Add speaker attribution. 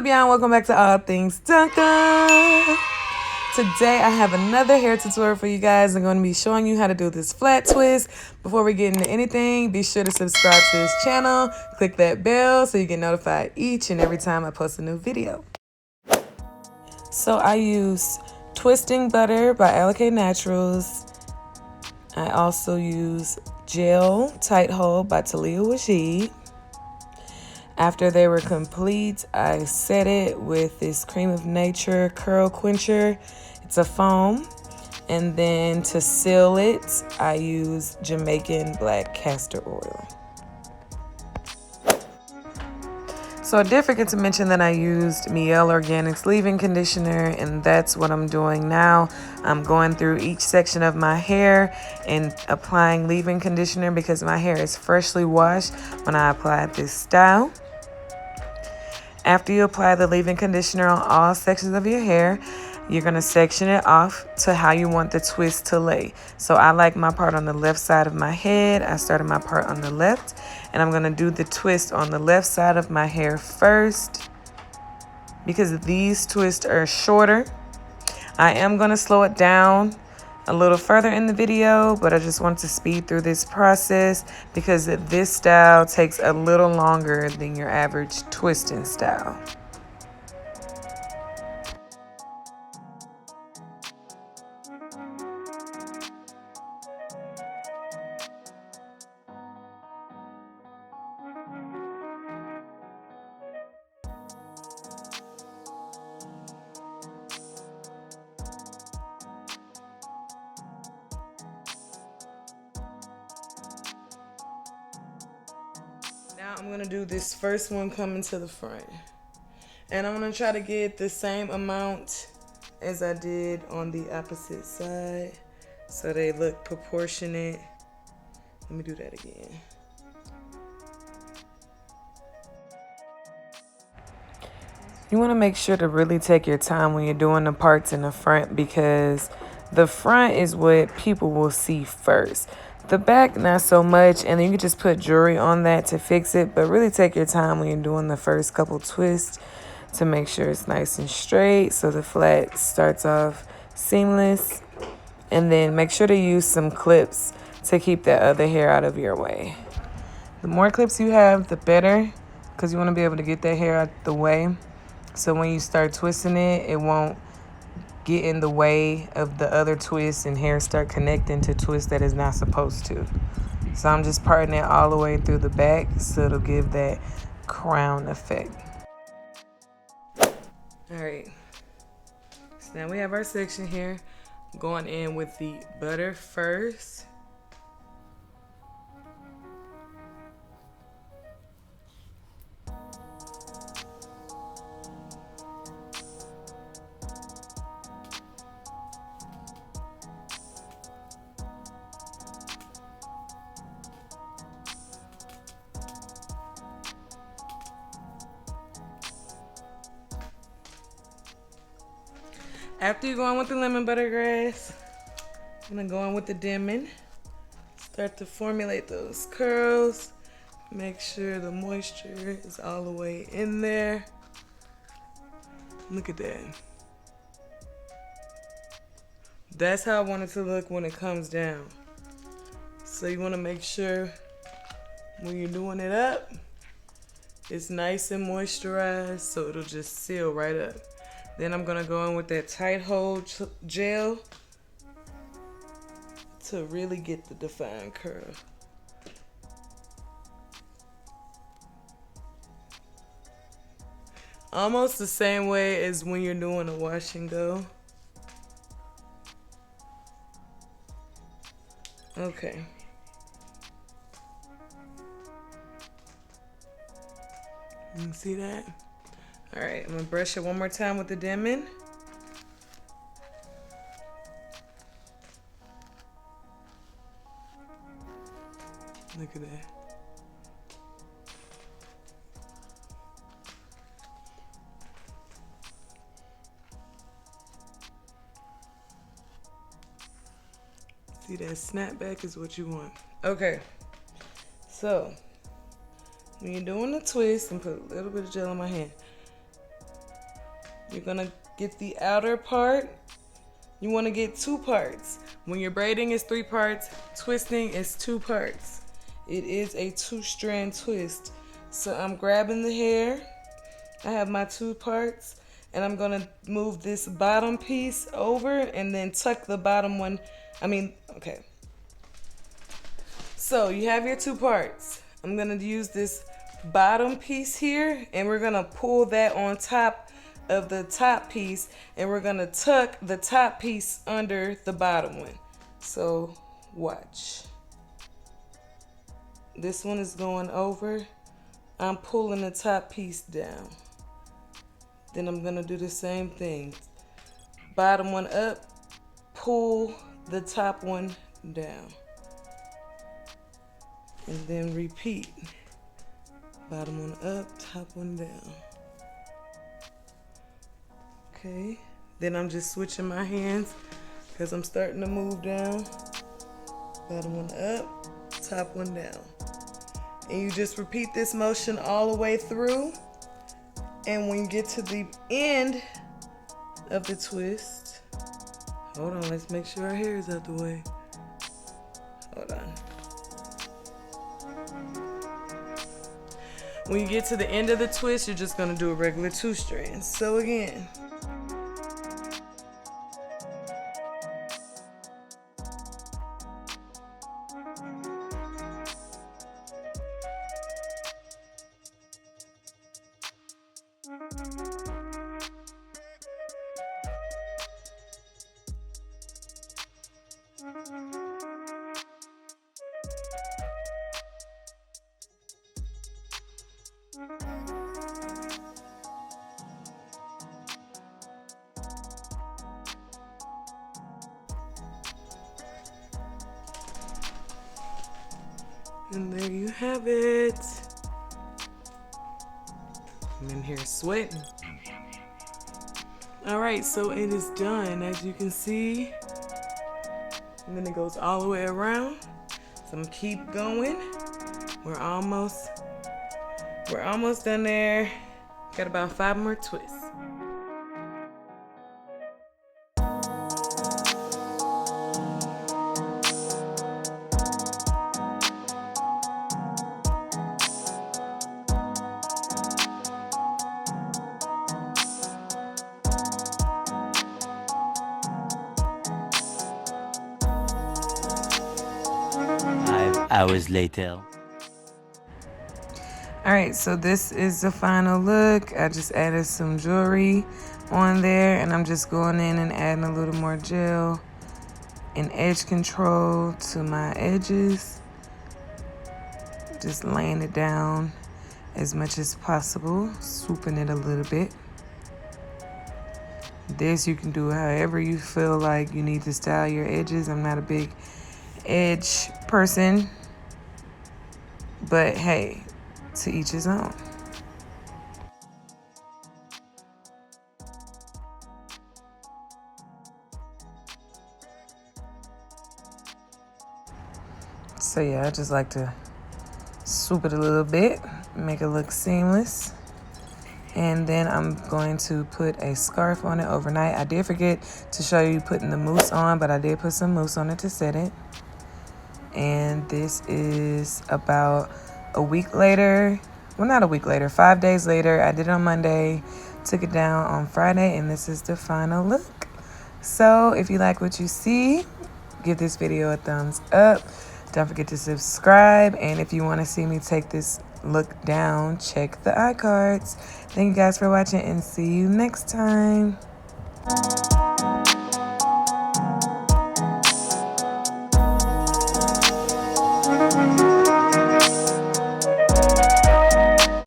Speaker 1: y'all? Welcome back to All Things Duncombe. Today I have another hair tutorial for you guys. I'm going to be showing you how to do this flat twist. Before we get into anything, be sure to subscribe to this channel. Click that bell so you get notified each and every time I post a new video. So I use Twisting Butter by Alikay Naturals. I also use Gel Tight Hold by Taliah Waajid. After they were complete, I set it with this Cream of Nature Curl Quencher. It's a foam. And then to seal it, I use Jamaican black castor oil. So I did forget to mention that I used Mielle Organics leave-in conditioner, and that's what I'm doing now. I'm going through each section of my hair and applying leave-in conditioner because my hair is freshly washed when I apply this style. After you apply the leave-in conditioner on all sections of your hair, you're going to section it off to how you want the twist to lay. So I like my part on the left side of my head. I started my part on the left, and I'm going to do the twist on the left side of my hair first because these twists are shorter. I am going to slow it down a little further in the video, but I just want to speed through this process because this style takes a little longer than your average twisting style. Now I'm going to do this first one coming to the front. And I'm going to try to get the same amount as I did on the opposite side so they look proportionate. Let me do that again. You want to make sure to really take your time when you're doing the parts in the front because the front is what people will see first. The back, not so much, and then you can just put jewelry on that to fix it, but really take your time when you're doing the first couple twists to make sure it's nice and straight so the flat starts off seamless. And then make sure to use some clips to keep that other hair out of your way. The more clips you have, the better, because you want to be able to get that hair out the way. So when you start twisting it, it won't get in the way of the other twists and hair start connecting to twists that is not supposed to. So I'm just parting it all the way through the back so it'll give that crown effect. All right, so now we have our section here. Going in with the butter first. After you go in with the lemon butter grass, I'm gonna go in with the dimming. Start to formulate those curls. Make sure the moisture is all the way in there. Look at that. That's how I want it to look when it comes down. So you wanna make sure when you're doing it up, it's nice and moisturized so it'll just seal right up. Then I'm gonna go in with that tight hold gel to really get the defined curl. Almost the same way as when you're doing a wash and go. Okay. You can see that? All right, I'm gonna brush it one more time with the dimming. Look at that. See, that snapback is what you want. Okay, so when you're doing the twist, and put a little bit of gel on my hand, You're gonna get the outer part. You wanna get 2 parts. When you're braiding, it's 3 parts. Twisting is 2 parts. It is a 2-strand twist. So I'm grabbing the hair. I have my 2 parts, and I'm gonna move this bottom piece over and then tuck the bottom one. Okay. So you have your 2 parts. I'm gonna use this bottom piece here, and we're gonna pull that on top of the top piece, and we're gonna tuck the top piece under the bottom one. So watch. This one is going over. I'm pulling the top piece down. Then I'm gonna do the same thing. Bottom one up, pull the top one down. And then repeat. Bottom one up, top one down. Okay, then I'm just switching my hands because I'm starting to move down. Bottom one up, top one down. And you just repeat this motion all the way through. And when you get to the end of the twist, hold on, let's make sure our hair is out the way. Hold on. When you get to the end of the twist, you're just gonna do a regular 2 strands. So again. And there you have it. I'm in here sweating. All right, so it is done, as you can see. And then it goes all the way around. So I'm gonna keep going. We're almost done there. Got about 5 more twists.
Speaker 2: Hours later.
Speaker 1: All right, so this is the final look. I just added some jewelry on there, and I'm just going in and adding a little more gel and edge control to my edges. Just laying it down as much as possible, swooping it a little bit. This you can do however you feel like you need to style your edges. I'm not a big edge person, but hey, to each his own. So yeah, I just like to swoop it a little bit, make it look seamless. And then I'm going to put a scarf on it overnight. I did forget to show you putting the mousse on, but I did put some mousse on it to set it. And this is about a week later. Well, not a week later, 5 days later. I did it on Monday, took it down on Friday, and this is the final look. So if you like what you see, give this video a thumbs up. Don't forget to subscribe. And if you want to see me take this look down, check the iCards. Thank you guys for watching, and see you next time.